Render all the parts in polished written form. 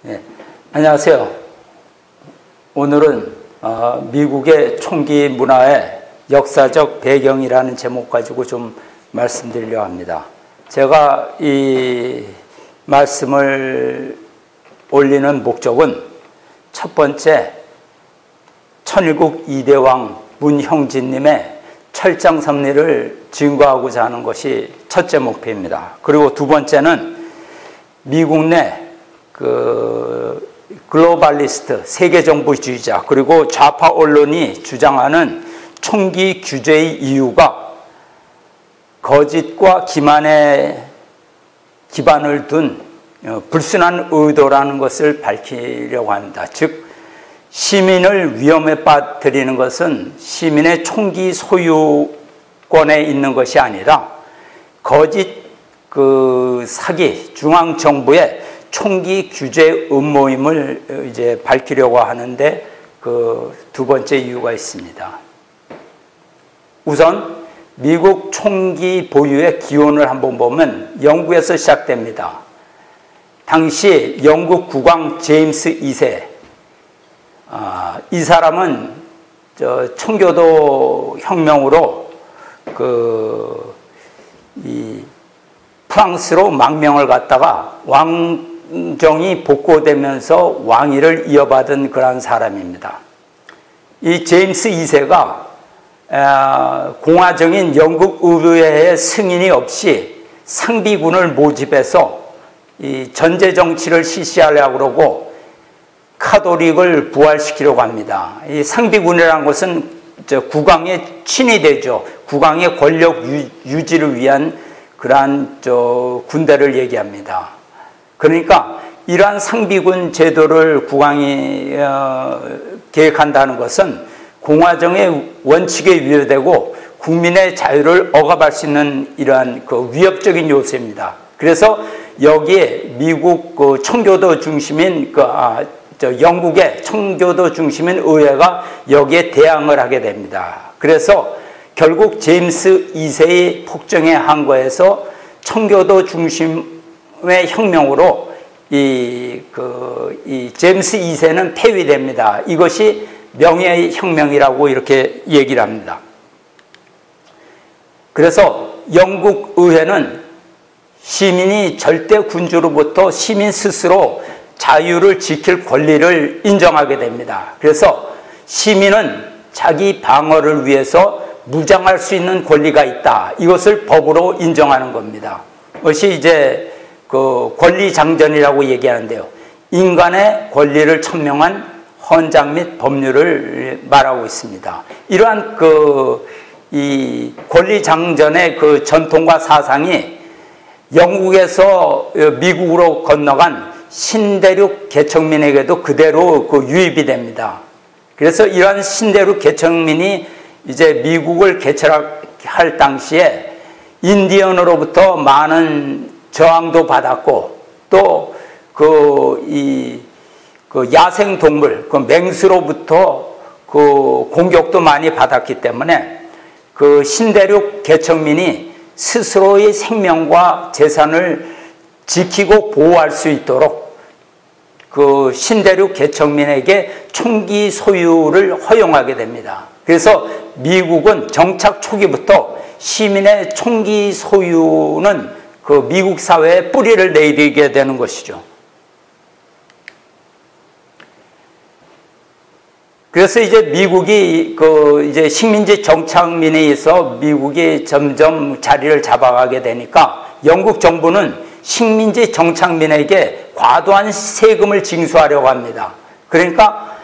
네, 안녕하세요. 오늘은 미국의 총기 문화의 역사적 배경이라는 제목 가지고 좀 말씀드리려고 합니다. 제가 이 말씀을 올리는 목적은 첫 번째, 천일국 2대 왕 문형진님의 철장섭리를 증거하고자 하는 것이 첫째 목표입니다. 그리고 두 번째는 미국 내 글로벌리스트, 세계정부주의자, 그리고 좌파 언론이 주장하는 총기 규제의 이유가 거짓과 기만에 기반을 둔 불순한 의도라는 것을 밝히려고 합니다. 즉, 시민을 위험에 빠뜨리는 것은 시민의 총기 소유권에 있는 것이 아니라 거짓 사기, 중앙정부의 총기 규제 음모임을 이제 밝히려고 하는데 두 번째 이유가 있습니다. 우선 미국 총기 보유의 기원을 한번 보면 영국에서 시작됩니다. 당시 영국 국왕 제임스 2세, 이 사람은 청교도 혁명으로 프랑스로 망명을 갔다가 왕정이 복고되면서 왕위를 이어받은 그런 사람입니다. 이 제임스 2세가 공화정인 영국 의회의 승인이 없이 상비군을 모집해서 이 전제 정치를 실시하려고 그러고 카톨릭을 부활시키려고 합니다. 이 상비군이라는 것은 국왕의 친위대죠. 국왕의 권력 유지를 위한 그러한 군대를 얘기합니다. 그러니까 이러한 상비군 제도를 국왕이 계획한다는 것은 공화정의 원칙에 위배되고 국민의 자유를 억압할 수 있는 이러한 위협적인 요소입니다. 그래서 여기에 미국 청교도 중심인 영국의 청교도 중심인 의회가 여기에 대항을 하게 됩니다. 그래서 결국 제임스 2세의 폭정에 항거해서 청교도 중심의 혁명으로 이 제임스 2세는 폐위됩니다. 이것이 명예혁명이라고 이렇게 얘기를 합니다. 그래서 영국 의회는 시민이 절대 군주로부터 시민 스스로 자유를 지킬 권리를 인정하게 됩니다. 그래서 시민은 자기 방어를 위해서 무장할 수 있는 권리가 있다. 이것을 법으로 인정하는 겁니다. 그것이 이제 권리장전이라고 얘기하는데요. 인간의 권리를 천명한 헌장 및 법률을 말하고 있습니다. 이러한 이 권리장전의 전통과 사상이 영국에서 미국으로 건너간 신대륙 개척민에게도 그대로 유입이 됩니다. 그래서 이러한 신대륙 개척민이 이제 미국을 개척할 당시에 인디언으로부터 많은 저항도 받았고 또 야생 동물, 맹수로부터 공격도 많이 받았기 때문에 신대륙 개척민이 스스로의 생명과 재산을 지키고 보호할 수 있도록 신대륙 개척민에게 총기 소유를 허용하게 됩니다. 그래서 미국은 정착 초기부터 시민의 총기 소유는 미국 사회에 뿌리를 내리게 되는 것이죠. 그래서 이제 미국이 이제 식민지 정착민에 의해서 미국이 점점 자리를 잡아가게 되니까 영국 정부는 식민지 정착민에게 과도한 세금을 징수하려고 합니다. 그러니까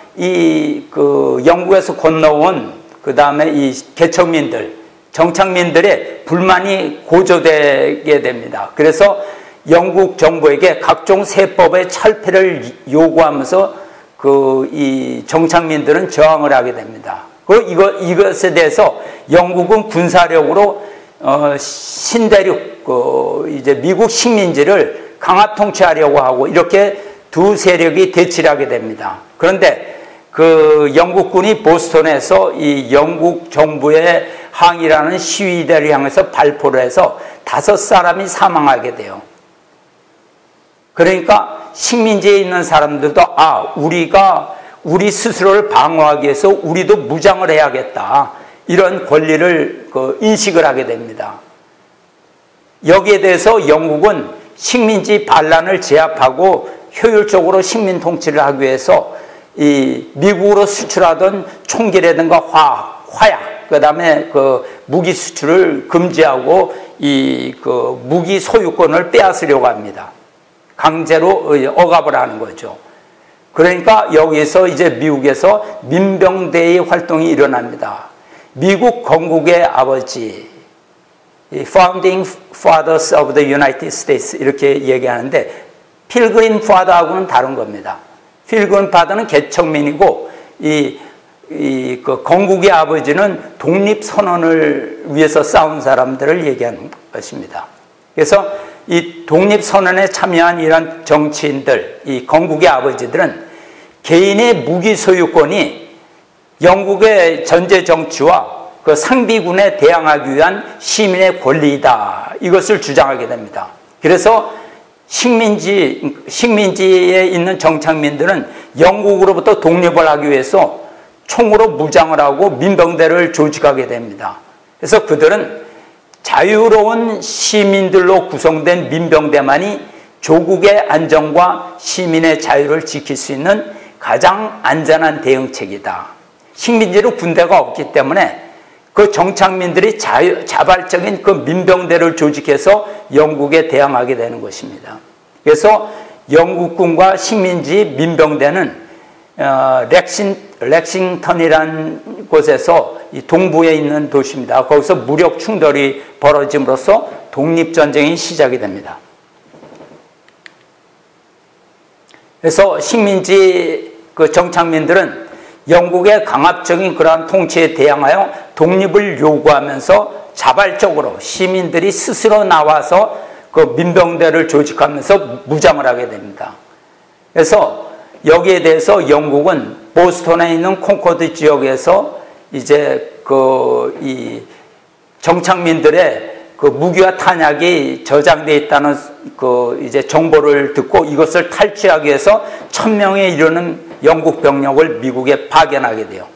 영국에서 건너온 그다음에 이 개척민들, 정착민들의 불만이 고조되게 됩니다. 그래서 영국 정부에게 각종 세법의 철폐를 요구하면서 이 정착민들은 저항을 하게 됩니다. 그리고 이것에 대해서 영국은 군사력으로 신대륙 이제 미국 식민지를 강압 통치하려고 하고 이렇게 두 세력이 대치를 하게 됩니다. 그런데 영국군이 보스턴에서 이 영국 정부의 항의라는 시위대를 향해서 발포를 해서 5사람이 사망하게 돼요. 그러니까 식민지에 있는 사람들도 우리가 우리 스스로를 방어하기 위해서 우리도 무장을 해야겠다, 이런 권리를 인식을 하게 됩니다. 여기에 대해서 영국은 식민지 반란을 제압하고 효율적으로 식민 통치를 하기 위해서 이 미국으로 수출하던 총기라든가 화약, 그다음에 무기 수출을 금지하고 무기 소유권을 빼앗으려고 합니다. 강제로 억압을 하는 거죠. 그러니까 여기서 이제 미국에서 민병대의 활동이 일어납니다. 미국 건국의 아버지, Founding Fathers of the United States 이렇게 얘기하는데, 필그림 파더하고는 다른 겁니다. 필그림 파더는 개척민이고 건국의 아버지는 독립선언을 위해서 싸운 사람들을 얘기하는 것입니다. 그래서 이 독립선언에 참여한 이런 정치인들, 이 건국의 아버지들은 개인의 무기 소유권이 영국의 전제 정치와 그 상비군에 대항하기 위한 시민의 권리이다, 이것을 주장하게 됩니다. 그래서 식민지에 있는 정착민들은 영국으로부터 독립을 하기 위해서 총으로 무장을 하고 민병대를 조직하게 됩니다. 그래서 그들은 자유로운 시민들로 구성된 민병대만이 조국의 안정과 시민의 자유를 지킬 수 있는 가장 안전한 대응책이다. 식민지로 군대가 없기 때문에 그 정착민들이 자발적인 그 민병대를 조직해서 영국에 대항하게 되는 것입니다. 그래서 영국군과 식민지 민병대는 렉싱턴이라는 곳에서 이 동부에 있는 도시입니다. 거기서 무력 충돌이 벌어짐으로써 독립전쟁이 시작이 됩니다. 그래서 식민지 그 정착민들은 영국의 강압적인 그러한 통치에 대항하여 독립을 요구하면서 자발적으로 시민들이 스스로 나와서 그 민병대를 조직하면서 무장을 하게 됩니다. 그래서 여기에 대해서 영국은 보스턴에 있는 콩코드 지역에서 이제 이 정착민들의 그 무기와 탄약이 저장되어 있다는 이제 정보를 듣고 이것을 탈취하기 위해서 1000명에 이르는 영국 병력을 미국에 파견하게 돼요.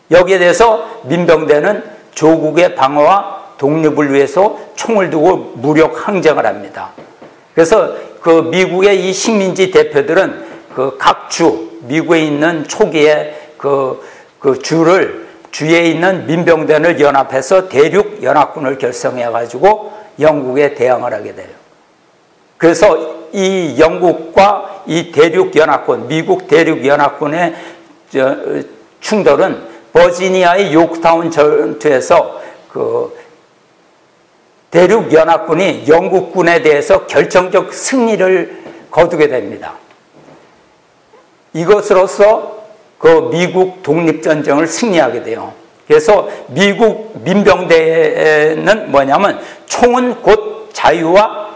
여기에 대해서 민병대는 조국의 방어와 독립을 위해서 총을 두고 무력 항쟁을 합니다. 그래서 그 미국의 이 식민지 대표들은 각 미국에 있는 초기에 주에 있는 민병대를 연합해서 대륙 연합군을 결성해 가지고 영국에 대항을 하게 돼요. 그래서 이 영국과 이 대륙 연합군, 미국 대륙 연합군의 충돌은 버지니아의 요크타운 전투에서 대륙 연합군이 영국군에 대해서 결정적 승리를 거두게 됩니다. 이것으로써 미국 독립전쟁을 승리하게 돼요. 그래서 미국 민병대는 뭐냐면 총은 곧 자유와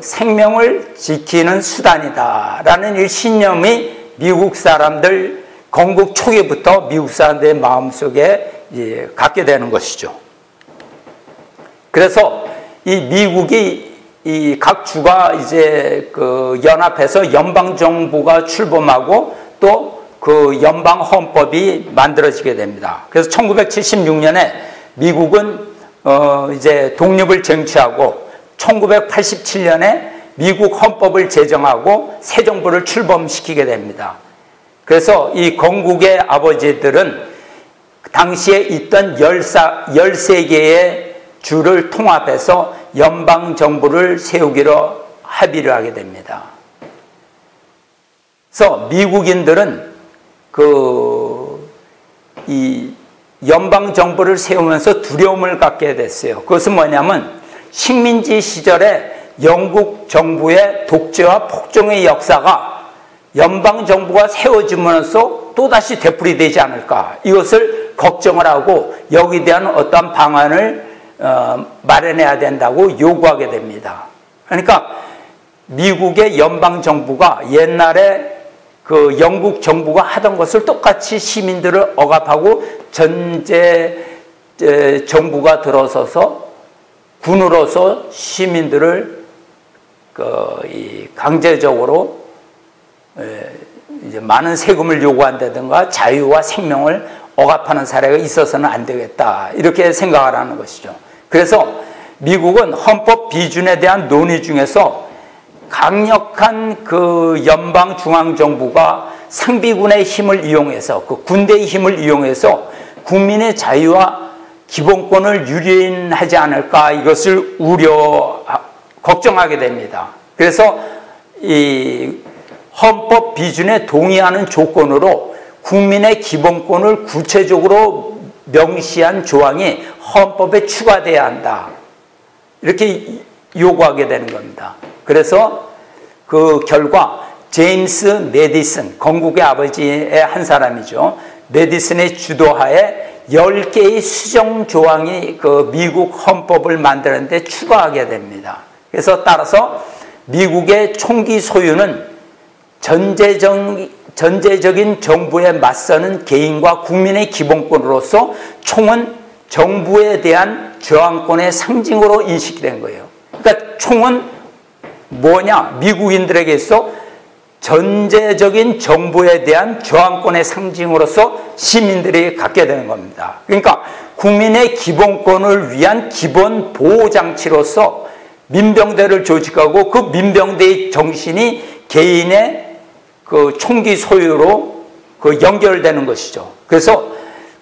생명을 지키는 수단이다라는 이 신념이 미국 사람들, 건국 초기부터 미국 사람들의 마음속에 갖게 되는 것이죠. 그래서 이 미국이 이 각 주가 이제 연합해서 연방정부가 출범하고 또 연방 헌법이 만들어지게 됩니다. 그래서 1976년에 미국은 이제 독립을 쟁취하고 1987년에 미국 헌법을 제정하고 새 정부를 출범시키게 됩니다. 그래서 이 건국의 아버지들은 당시에 있던 13개의 주를 통합해서 연방정부를 세우기로 합의를 하게 됩니다. 그래서 미국인들은 이 연방정부를 세우면서 두려움을 갖게 됐어요. 그것은 뭐냐면 식민지 시절에 영국 정부의 독재와 폭정의 역사가 연방정부가 세워짐으로써 또다시 되풀이되지 않을까, 이것을 걱정을 하고 여기에 대한 어떠한 방안을 마련해야 된다고 요구하게 됩니다. 그러니까 미국의 연방정부가 옛날에 영국 정부가 하던 것을 똑같이 시민들을 억압하고 전제 정부가 들어서서 군으로서 시민들을 이 강제적으로 이제 많은 세금을 요구한다든가 자유와 생명을 억압하는 사례가 있어서는 안 되겠다, 이렇게 생각을 하는 것이죠. 그래서 미국은 헌법 비준에 대한 논의 중에서 강력한 그 연방 중앙 정부가 상비군의 힘을 이용해서, 그 군대의 힘을 이용해서 국민의 자유와 기본권을 유린하지 않을까, 이것을 걱정하게 됩니다. 그래서 이 헌법 비준에 동의하는 조건으로 국민의 기본권을 구체적으로 명시한 조항이 헌법에 추가돼야 한다, 이렇게 요구하게 되는 겁니다. 그래서 그 결과 제임스 메디슨, 건국의 아버지의 한 사람이죠. 메디슨의 주도하에 10개의 수정 조항이 그 미국 헌법을 만드는데 추가하게 됩니다. 그래서 따라서 미국의 총기 소유는 전제적인 정부에 맞서는 개인과 국민의 기본권으로서 총은 정부에 대한 저항권의 상징으로 인식된 거예요. 그러니까 총은 뭐냐? 미국인들에게 있어 전제적인 정부에 대한 저항권의 상징으로서 시민들이 갖게 되는 겁니다. 그러니까 국민의 기본권을 위한 기본 보호장치로서 민병대를 조직하고 그 민병대의 정신이 개인의 그 총기 소유로 그 연결되는 것이죠. 그래서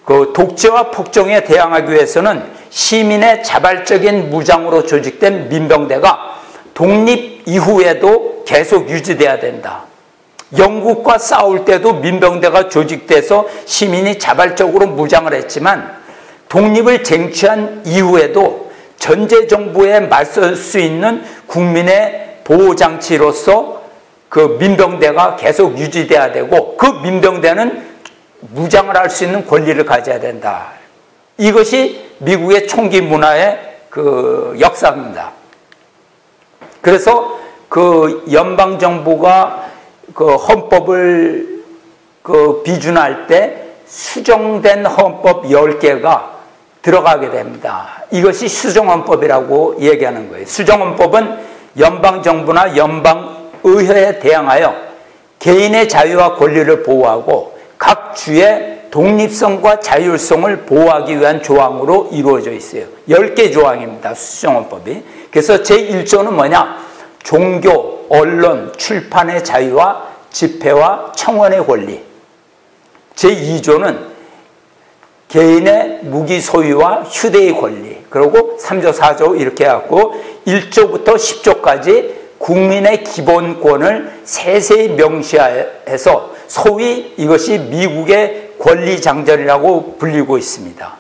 그 독재와 폭정에 대항하기 위해서는 시민의 자발적인 무장으로 조직된 민병대가 독립 이후에도 계속 유지돼야 된다. 영국과 싸울 때도 민병대가 조직돼서 시민이 자발적으로 무장을 했지만 독립을 쟁취한 이후에도 전제정부에 맞설 수 있는 국민의 보호장치로서 그 민병대가 계속 유지돼야 되고, 그 민병대는 무장을 할 수 있는 권리를 가져야 된다. 이것이 미국의 총기 문화의 그 역사입니다. 그래서 그 연방정부가 그 헌법을 그 비준할 때 수정된 헌법 10개가 들어가게 됩니다. 이것이 수정헌법이라고 얘기하는 거예요. 수정헌법은 연방정부나 연방의회에 대항하여 개인의 자유와 권리를 보호하고 각 주의 독립성과 자율성을 보호하기 위한 조항으로 이루어져 있어요. 10개 조항입니다. 수정헌법이. 그래서 제1조는 뭐냐? 종교, 언론, 출판의 자유와 집회와 청원의 권리. 제2조는 개인의 무기 소유와 휴대의 권리. 그리고 3조, 4조 이렇게 해갖고 1조부터 10조까지 국민의 기본권을 세세히 명시해서 소위 이것이 미국의 권리장전이라고 불리고 있습니다.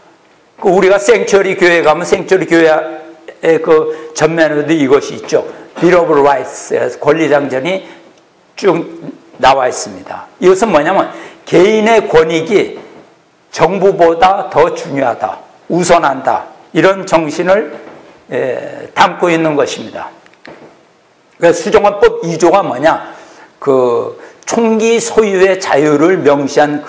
우리가 생츄리 교회에 가면 생츄리 교회의 그 전면에도 이것이 있죠. Bill of Rights, 권리장전이 쭉 나와 있습니다. 이것은 뭐냐면 개인의 권익이 정부보다 더 중요하다, 우선한다, 이런 정신을 담고 있는 것입니다. 그래서 수정헌법 2조가 뭐냐? 그 총기 소유의 자유를 명시한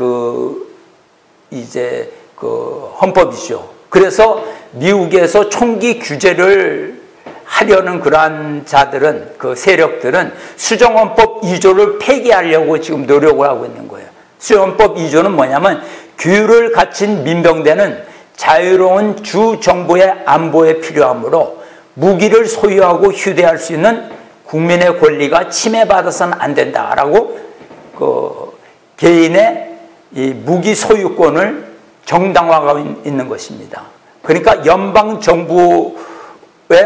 이제 그 헌법이죠. 그래서 미국에서 총기 규제를 하려는 그러한 자들은, 그 세력들은 수정헌법 2조를 폐기하려고 지금 노력을 하고 있는 거예요. 수정헌법 2조는 뭐냐면 규율을 갖춘 민병대는 자유로운 주 정부의 안보에 필요하므로 무기를 소유하고 휴대할 수 있는 국민의 권리가 침해받아서는 안 된다라고 그 개인의 이 무기 소유권을 정당화하고 있는 것입니다. 그러니까 연방 정부의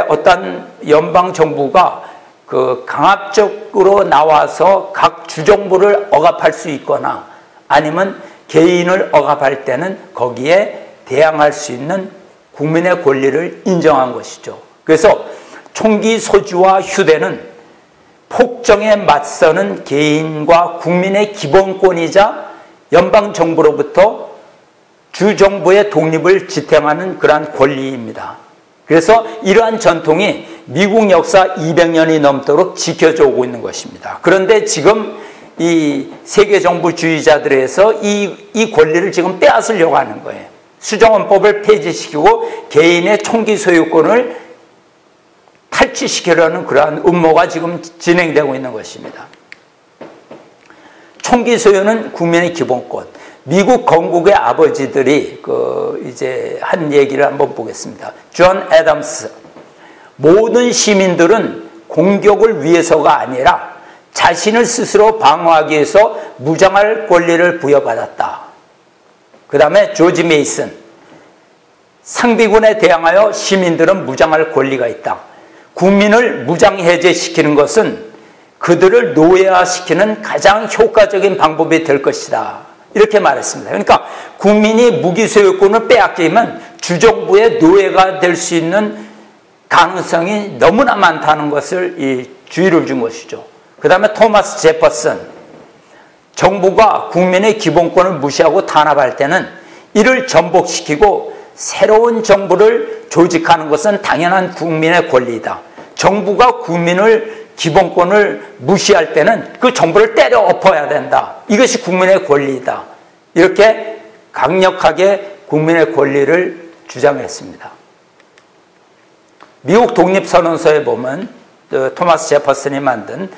어떤 연방 정부가 그 강압적으로 나와서 각 주정부를 억압할 수 있거나 아니면 개인을 억압할 때는 거기에 대항할 수 있는 국민의 권리를 인정한 것이죠. 그래서 총기 소지와 휴대는 폭정에 맞서는 개인과 국민의 기본권이자 연방정부로부터 주정부의 독립을 지탱하는 그러한 권리입니다. 그래서 이러한 전통이 미국 역사 200년이 넘도록 지켜져 오고 있는 것입니다. 그런데 지금 이 세계정부주의자들에서 이 권리를 지금 빼앗으려고 하는 거예요. 수정헌법을 폐지시키고 개인의 총기 소유권을 탈취시키려는 그러한 음모가 지금 진행되고 있는 것입니다. 총기 소유는 국민의 기본권. 미국 건국의 아버지들이 이제 한 얘기를 한번 보겠습니다. 존 애덤스. 모든 시민들은 공격을 위해서가 아니라 자신을 스스로 방어하기 위해서 무장할 권리를 부여받았다. 그 다음에 조지 메이슨. 상비군에 대항하여 시민들은 무장할 권리가 있다. 국민을 무장해제시키는 것은 그들을 노예화시키는 가장 효과적인 방법이 될 것이다. 이렇게 말했습니다. 그러니까 국민이 무기 소유권을 빼앗기면 주정부의 노예가 될 수 있는 가능성이 너무나 많다는 것을 주의를 준 것이죠. 그 다음에 토마스 제퍼슨. 정부가 국민의 기본권을 무시하고 탄압할 때는 이를 전복시키고 새로운 정부를 조직하는 것은 당연한 국민의 권리이다. 정부가 국민을 기본권을 무시할 때는 그 정부를 때려 엎어야 된다. 이것이 국민의 권리이다. 이렇게 강력하게 국민의 권리를 주장했습니다. 미국 독립선언서에 보면 토마스 제퍼슨이 만든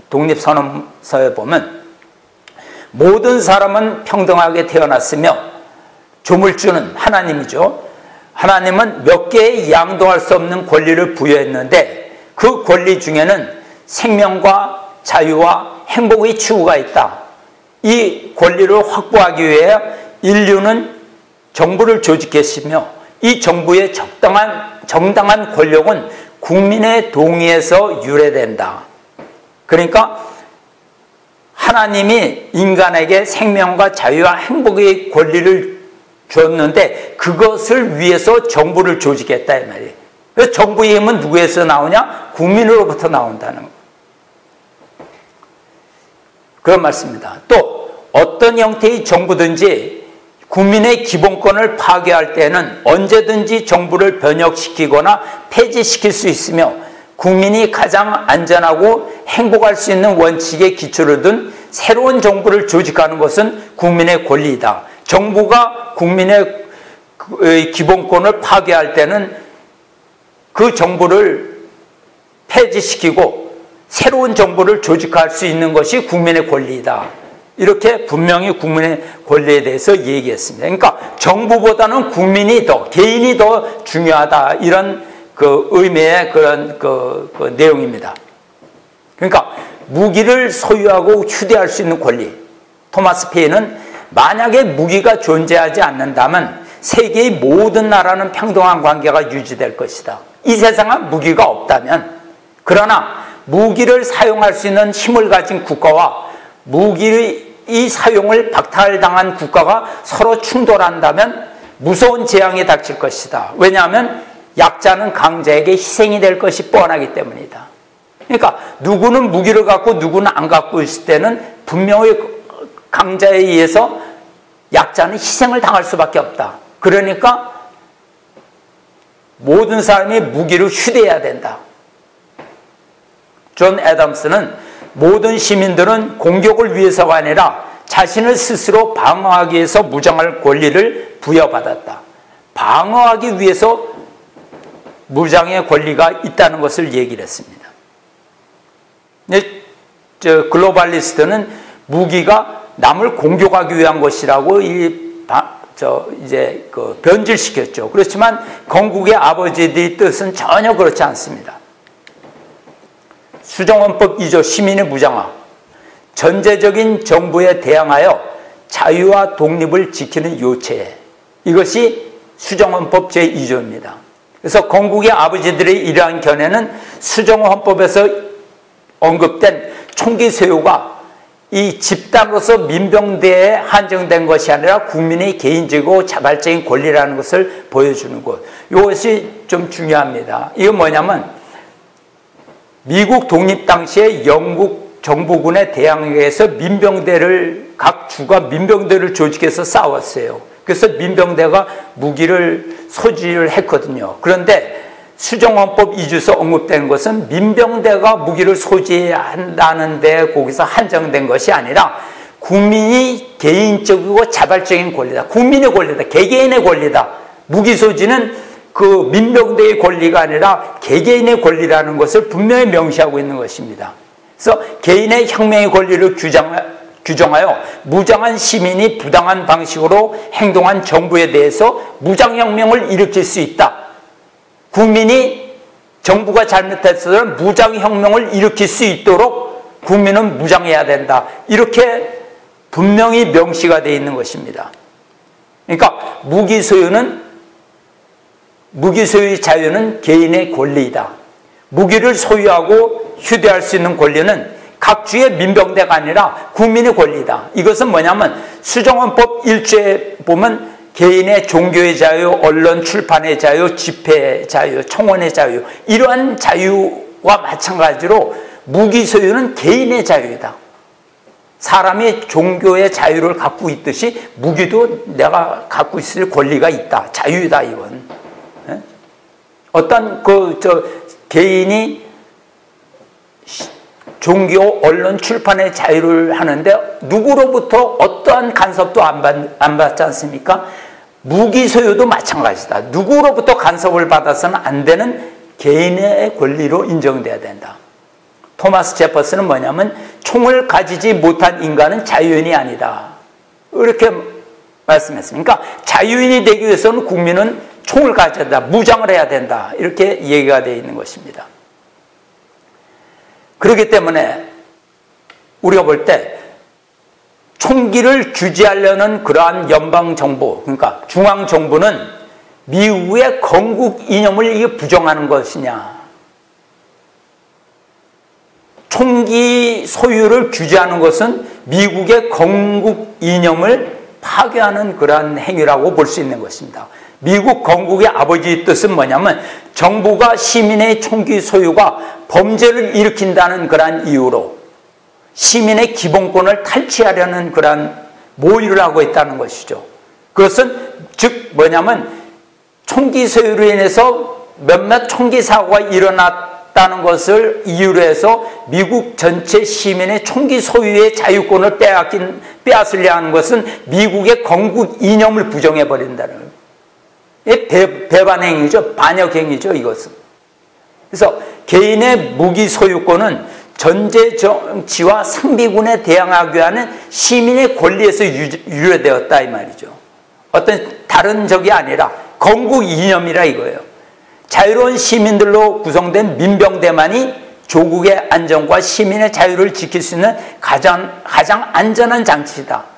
독립선언서에 보면 모든 사람은 평등하게 태어났으며 조물주는 하나님이죠. 하나님은 몇 개의 양도할 수 없는 권리를 부여했는데 그 권리 중에는 생명과 자유와 행복의 추구가 있다. 이 권리를 확보하기 위해 인류는 정부를 조직했으며 이 정부의 정당한 권력은 국민의 동의에서 유래된다. 그러니까 하나님이 인간에게 생명과 자유와 행복의 권리를 줬는데 그것을 위해서 정부를 조직했다 이 말이에요. 그래서 정부의 힘은 누구에서 나오냐? 국민으로부터 나온다는 거. 그런 말씀입니다. 또 어떤 형태의 정부든지 국민의 기본권을 파괴할 때는 언제든지 정부를 변혁시키거나 폐지시킬 수 있으며 국민이 가장 안전하고 행복할 수 있는 원칙에 기초를 둔 새로운 정부를 조직하는 것은 국민의 권리이다. 정부가 국민의 기본권을 파괴할 때는 그 정부를 폐지시키고 새로운 정부를 조직할 수 있는 것이 국민의 권리이다. 이렇게 분명히 국민의 권리에 대해서 얘기했습니다. 그러니까 정부보다는 국민이 더, 개인이 더 중요하다. 이런 의미의 그런 내용입니다. 그러니까 무기를 소유하고 휴대할 수 있는 권리. 토마스 페인은 만약에 무기가 존재하지 않는다면 세계의 모든 나라는 평등한 관계가 유지될 것이다. 이 세상에 무기가 없다면, 그러나 무기를 사용할 수 있는 힘을 가진 국가와 무기의 사용을 박탈당한 국가가 서로 충돌한다면 무서운 재앙이 닥칠 것이다. 왜냐하면 약자는 강자에게 희생이 될 것이 뻔하기 때문이다. 그러니까 누구는 무기를 갖고 누구는 안 갖고 있을 때는 분명히 강자에 의해서 약자는 희생을 당할 수밖에 없다. 그러니까 모든 사람이 무기를 휴대해야 된다. 존 애덤스는 모든 시민들은 공격을 위해서가 아니라 자신을 스스로 방어하기 위해서 무장할 권리를 부여받았다. 방어하기 위해서 무장의 권리가 있다는 것을 얘기를 했습니다. 글로벌리스트는 무기가 남을 공격하기 위한 것이라고 변질시켰죠. 그렇지만 건국의 아버지들의 뜻은 전혀 그렇지 않습니다. 수정헌법 2조 시민의 무장화. 전제적인 정부에 대항하여 자유와 독립을 지키는 요체. 이것이 수정헌법 제2조입니다. 그래서 건국의 아버지들의 이러한 견해는 수정헌법에서 언급된 총기 소유가 이 집단으로서 민병대에 한정된 것이 아니라 국민의 개인적이고 자발적인 권리라는 것을 보여주는 것. 이것이 좀 중요합니다. 이건 뭐냐면 미국 독립 당시에 영국 정부군에 대항해서 각 주가 민병대를 조직해서 싸웠어요. 그래서 민병대가 무기를 소지를 했거든요. 그런데 수정헌법 2조에서 언급된 것은 민병대가 무기를 소지한다는데 거기서 한정된 것이 아니라 국민이 개인적이고 자발적인 권리다. 국민의 권리다. 개개인의 권리다. 무기 소지는 그 민병대의 권리가 아니라 개개인의 권리라는 것을 분명히 명시하고 있는 것입니다. 그래서 개인의 혁명의 권리를 규정하여 무장한 시민이 부당한 방식으로 행동한 정부에 대해서 무장혁명을 일으킬 수 있다. 국민이 정부가 잘못했으면 무장혁명을 일으킬 수 있도록 국민은 무장해야 된다. 이렇게 분명히 명시가 되어 있는 것입니다. 그러니까 무기소유의 자유는 개인의 권리이다. 무기를 소유하고 휴대할 수 있는 권리는 각 주의 민병대가 아니라 국민의 권리다. 이것은 뭐냐면 수정헌법 1조에 보면 개인의 종교의 자유, 언론 출판의 자유, 집회의 자유, 청원의 자유, 이러한 자유와 마찬가지로 무기 소유는 개인의 자유이다. 사람이 종교의 자유를 갖고 있듯이 무기도 내가 갖고 있을 권리가 있다. 자유이다, 이건. 어떤 개인이 종교, 언론, 출판의 자유를 하는데 누구로부터 어떠한 간섭도 안 받지 않습니까? 무기 소유도 마찬가지다. 누구로부터 간섭을 받아서는 안 되는 개인의 권리로 인정돼야 된다. 토마스 제퍼슨은 뭐냐면 총을 가지지 못한 인간은 자유인이 아니다. 이렇게 말씀했습니다. 그러니까 자유인이 되기 위해서는 국민은 총을 가져야 된다. 무장을 해야 된다. 이렇게 얘기가 되어 있는 것입니다. 그렇기 때문에 우리가 볼 때 총기를 규제하려는 그러한 연방정부, 그러니까 중앙정부는 미국의 건국 이념을 이게 부정하는 것이냐. 총기 소유를 규제하는 것은 미국의 건국 이념을 파괴하는 그러한 행위라고 볼 수 있는 것입니다. 미국 건국의 아버지의 뜻은 뭐냐면 정부가 시민의 총기 소유가 범죄를 일으킨다는 그러한 이유로 시민의 기본권을 탈취하려는 그러한 모의를 하고 있다는 것이죠. 그것은 즉 뭐냐면 총기 소유로 인해서 몇몇 총기 사고가 일어났다는 것을 이유로 해서 미국 전체 시민의 총기 소유의 자유권을 빼앗으려 하는 것은 미국의 건국 이념을 부정해버린다는 거예요. 배반행위죠. 반역행위죠, 이것은. 그래서 개인의 무기 소유권은 전제 정치와 상비군에 대항하기 위한 시민의 권리에서 유래되었다 이 말이죠. 어떤 다른 적이 아니라 건국 이념이라 이거예요. 자유로운 시민들로 구성된 민병대만이 조국의 안전과 시민의 자유를 지킬 수 있는 가장 안전한 장치다.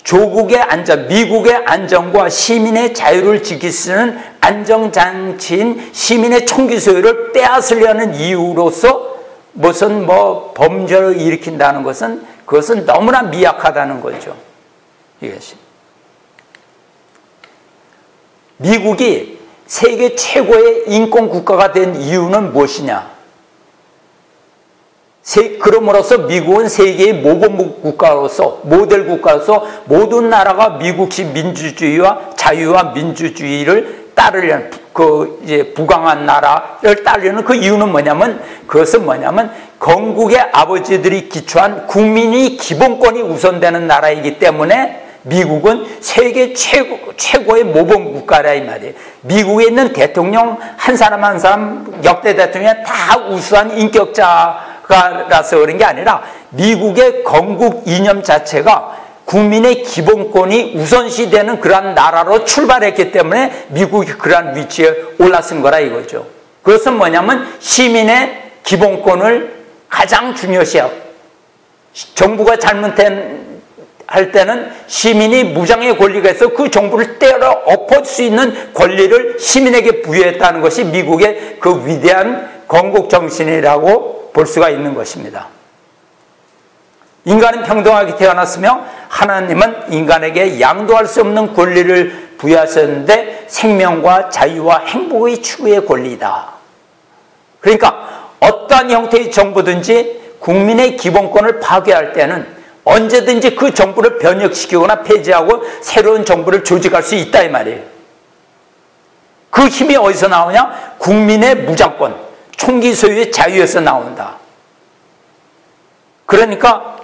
조국의 안전, 미국의 안전과 시민의 자유를 지킬 수 있는 안정장치인 시민의 총기 소유를 빼앗으려는 이유로서 무슨 범죄를 일으킨다는 것은 그것은 너무나 미약하다는 거죠. 이것이. 미국이 세계 최고의 인권 국가가 된 이유는 무엇이냐? 그럼으로써 미국은 세계의 모범 국가로서, 모델 국가로서 모든 나라가 미국식 민주주의와 자유와 민주주의를 따르려는, 부강한 나라를 따르려는 그 이유는 뭐냐면, 그것은 뭐냐면, 건국의 아버지들이 기초한 국민의 기본권이 우선되는 나라이기 때문에 미국은 세계 최고의 모범 국가라 이 말이에요. 미국에 있는 대통령 한 사람 한 사람, 역대 대통령이 다 우수한 인격자라서 그런 게 아니라 미국의 건국 이념 자체가 국민의 기본권이 우선시되는 그러한 나라로 출발했기 때문에 미국이 그러한 위치에 올라선 거라 이거죠. 그것은 뭐냐면 시민의 기본권을 가장 중요시하고 정부가 할 때는 시민이 무장의 권리가 있어 그 정부를 때려 엎을 수 있는 권리를 시민에게 부여했다는 것이 미국의 그 위대한 건국 정신이라고 볼 수가 있는 것입니다. 인간은 평등하게 태어났으며 하나님은 인간에게 양도할 수 없는 권리를 부여하셨는데 생명과 자유와 행복의 추구의 권리이다. 그러니까 어떠한 형태의 정부든지 국민의 기본권을 파괴할 때는 언제든지 그 정부를 변혁시키거나 폐지하고 새로운 정부를 조직할 수 있다 이 말이에요. 그 힘이 어디서 나오냐? 국민의 무장권, 총기 소유의 자유에서 나온다. 그러니까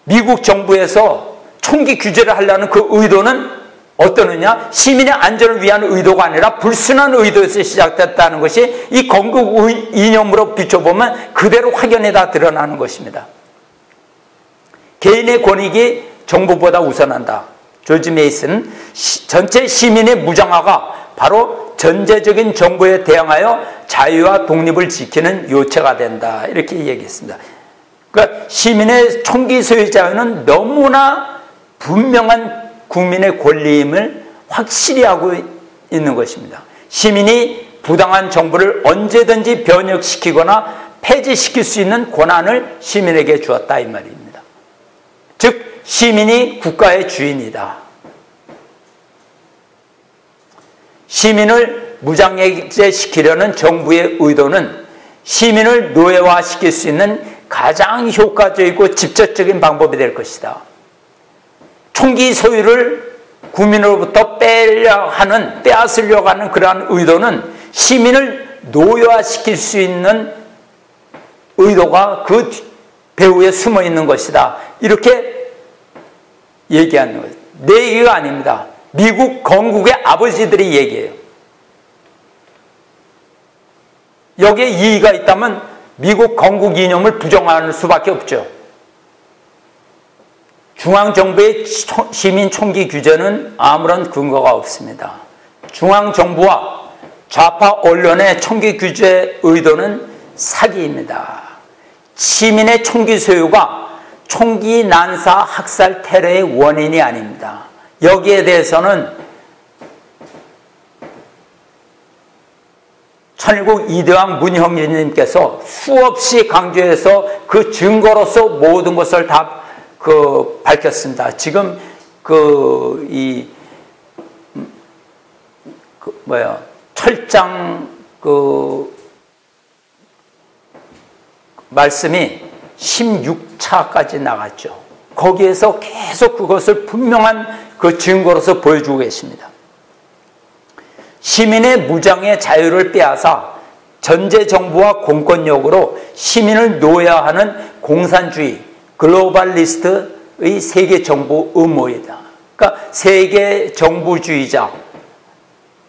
미국 정부에서 총기 규제를 하려는 그 의도는 어떠느냐? 시민의 안전을 위한 의도가 아니라 불순한 의도에서 시작됐다는 것이 이 건국 이념으로 비춰보면 그대로 확연히 다 드러나는 것입니다. 개인의 권익이 정부보다 우선한다. 조지 메이슨, 전체 시민의 무장화가 바로 전제적인 정부에 대항하여 자유와 독립을 지키는 요체가 된다. 이렇게 얘기했습니다. 그러니까 시민의 총기 소유 자유는 너무나 분명한 국민의 권리임을 확실히 하고 있는 것입니다. 시민이 부당한 정부를 언제든지 변혁시키거나 폐지시킬 수 있는 권한을 시민에게 주었다 이 말입니다. 즉 시민이 국가의 주인이다. 시민을 무장해제시키려는 정부의 의도는 시민을 노예화시킬 수 있는 가장 효과적이고 직접적인 방법이 될 것이다. 총기 소유를 국민으로부터 빼앗으려고 하는 그러한 의도는 시민을 노예화시킬 수 있는 의도가 그 배후에 숨어 있는 것이다. 이렇게 얘기하는 거예요. 내 얘기가 아닙니다. 미국 건국의 아버지들이 얘기해요. 여기에 이의가 있다면 미국 건국 이념을 부정할 수밖에 없죠. 중앙정부의 시민 총기 규제는 아무런 근거가 없습니다. 중앙정부와 좌파 언론의 총기 규제 의도는 사기입니다. 시민의 총기 소유가 총기 난사 학살 테러의 원인이 아닙니다. 여기에 대해서는 천일국 이대왕 문형진님께서 수없이 강조해서 그 증거로서 모든 것을 다 밝혔습니다. 지금 철장 말씀이 16차까지 나갔죠. 거기에서 계속 그것을 분명한 그 증거로서 보여주고 계십니다. 시민의 무장의 자유를 빼앗아 전제정부와 공권력으로 시민을 노예화하는 공산주의, 글로벌리스트의 세계정부 음모이다. 그러니까 세계정부주의자,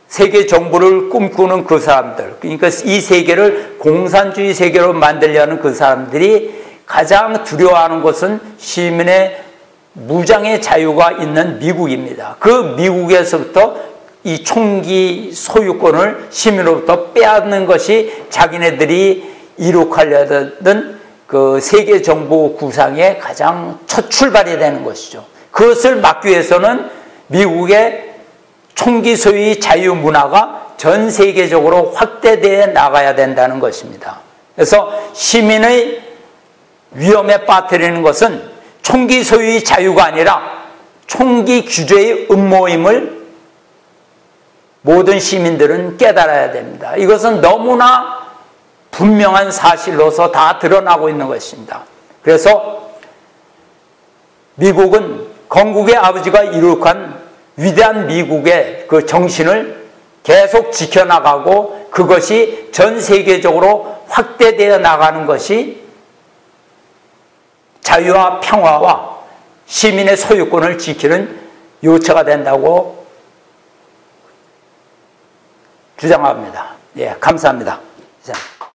세계정부를 꿈꾸는 그 사람들, 그러니까 이 세계를 공산주의 세계로 만들려는 그 사람들이 가장 두려워하는 것은 시민의 무장의 자유가 있는 미국입니다. 그 미국에서부터 이 총기 소유권을 시민으로부터 빼앗는 것이 자기네들이 이룩하려던 그 세계정부 구상의 가장 첫 출발이 되는 것이죠. 그것을 막기 위해서는 미국의 총기 소유의 자유 문화가 전 세계적으로 확대되어 나가야 된다는 것입니다. 그래서 시민의 위험에 빠뜨리는 것은 총기 소유의 자유가 아니라 총기 규제의 음모임을 모든 시민들은 깨달아야 됩니다. 이것은 너무나 분명한 사실로서 다 드러나고 있는 것입니다. 그래서 미국은 건국의 아버지가 이룩한 위대한 미국의 그 정신을 계속 지켜나가고 그것이 전 세계적으로 확대되어 나가는 것이 자유와 평화와 시민의 소유권을 지키는 요체가 된다고 주장합니다. 예, 감사합니다. 자.